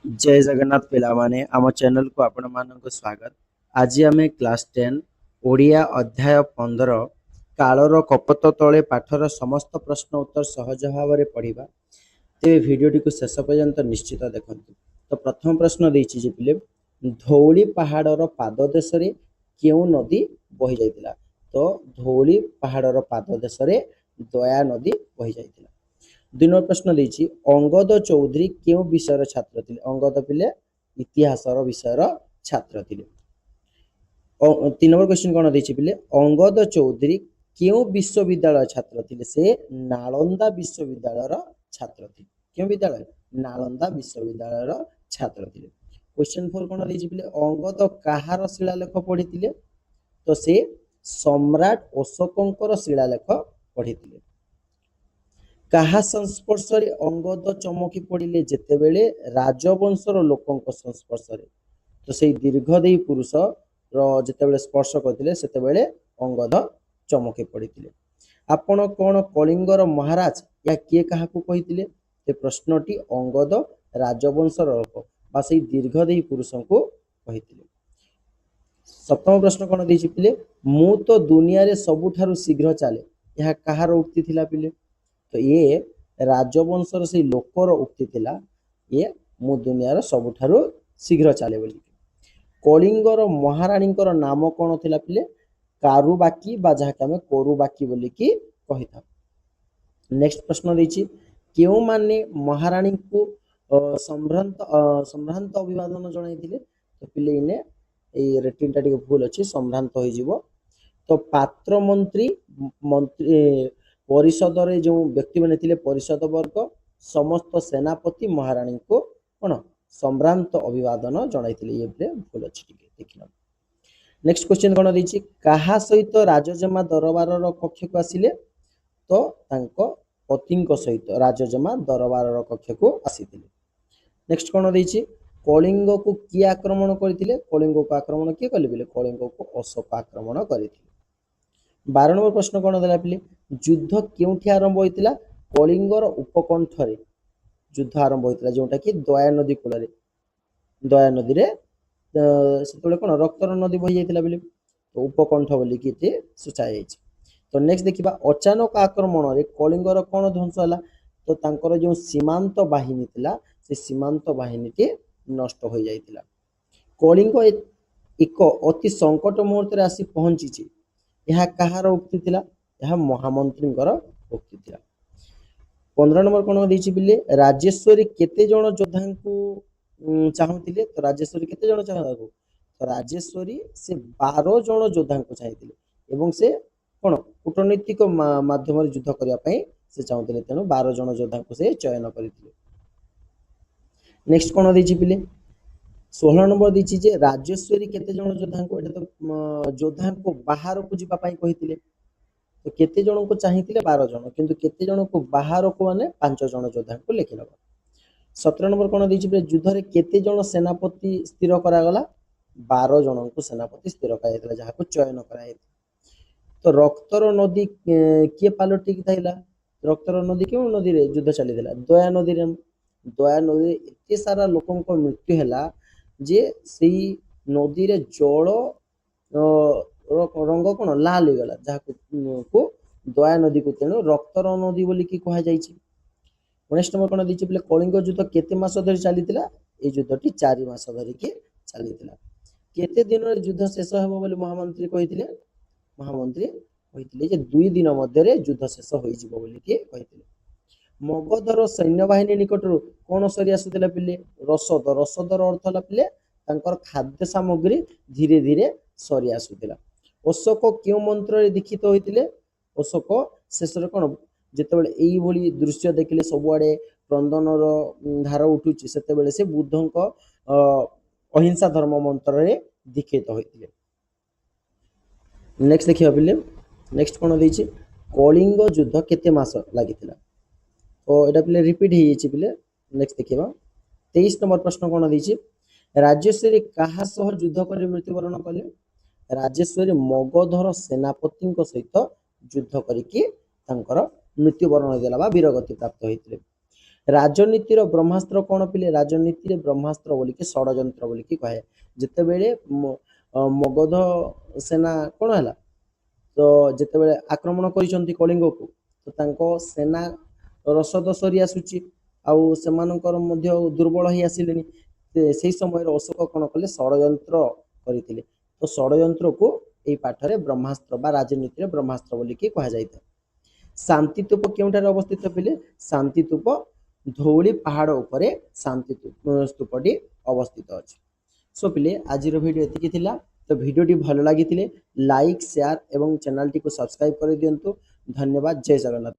जय जगन्नाथ पिलामाने आम चैनल को आपण मानक स्वागत। आज आम क्लास 10 ओडिया अध्याय 15 कालर कपत तले पाठर समस्त प्रश्न उत्तर सहज भाव में पढ़ा। तेज भिडटी को शेष पर्यंत निश्चित देखु। तो प्रथम प्रश्न देछि जे पिले धौली पहाड़र पाददेश केउ नदी बही जाइतिला। तो धौली पहाड़र पाददेश दया नदी बही जाइतिला। 2 नंबर प्रश्न देछि अंगद चौधरी केउ विषयर छात्र थिले। अंगद पिले इतिहासर विषयर छात्र थिले। 3 नंबर क्वेश्चन कोन देछि पिले अंगद चौधरी केउ विश्वविद्यालय छात्र थिले। से नालंदा विश्वविद्यालयर छात्र थिले। केउ विद्यालय नालंदा विश्वविद्यालयर छात्र थिले। क्वेश्चन 4 कोन देछि पिले अंगद काहार शिलालेख पढिथिले। तो से सम्राट अशोकंकर शिलालेख पढिथिले। काहा संस्पर्श अंगद चमकी पड़े जितेबले राजवंशर लोकों संस्पर्श। तो से दीर्घदेही पुरुष जितेबले स्पर्श करते से अंगद चमकी पड़े। आपण कौन कलिंगर महाराज या किए क्या कही प्रश्नटी अंगद राजवंशर लोक बा से दीर्घदेही पुरुष को कही। सप्तम प्रश्न कौन देछि पिले मु तो दुनिया रे सबुठारु शीघ्र चले यह कहार उक्ति थिला पिले। तो ये राजवंशर से लोकर उक्ति थिला ये मु दुनिया सबुठारु शीघ्र चले बोली। कलिंगर महाराणींकर नाम कौन थिला पिले कारुबाकी बा जहाके आमे कोरुबाकी बोली की कहि था। नेक्स्ट प्रश्न देछि केउ माने महाराणी को संभ्रांत अभिवादन जणाइथिले। तो पिले इने ए रेटिंग टा भूल अछि संभ्रांत होई जिवो। तो पात्र मंत्री मंत्री परिषद रे जो व्यक्ति माने थिले परिषद वर्ग समस्त सेनापति महाराणी को कोन संभ्रांत अभिवादन जणाइथिले। ये भूल अछि देखिन। नेक्स्ट क्वेश्चन कोन दैछि काहा सहित राजजमा दरबार कक्ष को आसिले। तो तांको पतिंको सहित राजजमा दरबार कक्ष को आसीथिले। नेक्स्ट कोन दैछि कलिंग को किए आक्रमण करथिले। कलिंग को आक्रमण किए कले बिले कलिंग को अशोक आक्रमण करथिले। 12 नंबर प्रश्न कोन देला पिले युद्ध केउठी आरंभ होइतिला। कलिंगर उपकंठरे युद्ध आरंभ होइतिला जोटा कि दया नदी कूल दया नदी रे सेतबेले कोन रक्तर नदी बही जाइतिला बिले तो उपकंठ बोली कि सूचा जाइछि। तो नेक्स्ट देखिबा अचानक आक्रमण रे कलिंगर कोन ध्वंस होला। तो तांकर जो सीमांत बाहिनी थिला से सीमांत बाहिनी के नष्ट हो जाइतिला। कलिंग एक अति संकट मुहूर्त रे आसी पहुंची यह कहार उक्ति थिला यह महामंत्रींकर उक्ति थिला। 15 नंबर कोन देछि बिले राजेश्वरी केते जण योद्धा को चाहुतिले। तो राजेश्वरी केते जण चाहुताको तो राजेश्वरी से 12 जण योद्धा को चाहितिले एवं से कोन कूटनीतिक माध्यम रे युद्ध करिया पई से चाहुतिले तेनु 12 जण योद्धा को से चयन करितिले। नेक्स्ट कोन देछि बिले 16 नंबर देछि जे राजेश्वरी केते जण योद्धा को एटा तो योद्धा को बाहर को जिबा पई कहितिले। तो केते जण को चाहितिले 12 जण किंतु केते जण को बाहर को माने 5 जण योद्धा को लेखि नबा। 17 नंबर कोन देछि बे युद्ध रे केते जण सेनापति स्थिर करा गला 12 जण को सेनापति स्थिर करा जायतिला जहा को चयन करा जायति। तो रक्तर नदी किए पालटी कि थाइला रक्तर नदी केउ नदी रे युद्ध चली दिला दया नदी रे। दया नदी एते सारा लोकन को मृत्यु हैला जे सेही नदी रे जल रंग कोन लाल हो गला जहा को दया नदी को तेणु रक्तर नदी बोली की कहा जाइछि। 19 नंबर कोन दिछि बले कलिंग युद्ध केते मास धरि चलीतिला। ए युद्धटी 4 मास धरि के चलीतिला। केते दिन रे युद्ध शेष हेबो बोली महामंत्री कहिथिले। महामंत्री कहिथिले जे 2 दिन मध्य रे युद्ध शेष होई जिवो बोली के कहिथिले। मगधर सैन्य बाहिनी निकटरू कोन सरी आसुतिला पिले रसद। रसदर अर्थ होला पिले तांकर खाद्य सामग्री धीरे धीरे सरी आसुतिला। अशोक केउ मंत्र रे दीक्षित होइतिले। अशोक शेषरे कोन जेतेबेले एई भली दृश्य देखिले सबुआडे क्रंदनर धार उठुची सेतेबेले से बुद्धंक अहिंसा धर्म मंत्र रे दीक्षित होइतिले। नेक्स्ट देखिबा पिले नेक्स्ट कोन देछि कलिंग युद्ध केते मास लागितिला। तो एटा पिले रिपीट हे जाइछि पिले। नेक्स्ट देखिबा 23 नंबर प्रश्न कोन देछि राजेश्वरी काहा सह युद्ध कर मृत्युवरण कले। राजेश्वरी मगधर सेनापति सहित युद्ध करिकी तांकर मृत्युवरण देला बा वीरगति प्राप्त होइतिले। राजनीतिर ब्रह्मास्त्र कौन पिले राजनीति ब्रह्मास्त्र बोल के षड्यंत्र बोल के कहे जितेबेले मगध सेना कौन है तो जितेबेले आक्रमण करिसंती कलिंग को तो तांको सेना रसद सरी आसुची आउ सेमानकर मध्य दुर्बल ही आसिलेनी से समय अशोक कौन कले षड्यंत्र करथिले तो षड्यंत्र को एई पाठरे ब्रह्मास्त्र बा राजनीति ब्रह्मास्त्र बोल के कहा जायता शांतितूप केउठारे अवस्थित पिले शांतितूप धौली पहाड़ उपरे शांति स्तूपटी अवस्थित अछि सो पिले आज वीडियो एतिकी थिला तो वीडियोटी भल लगी लाइक शेयर एवं चैनल टी को सब्सक्राइब कर दियंतु धन्यवाद जय जगन्नाथ।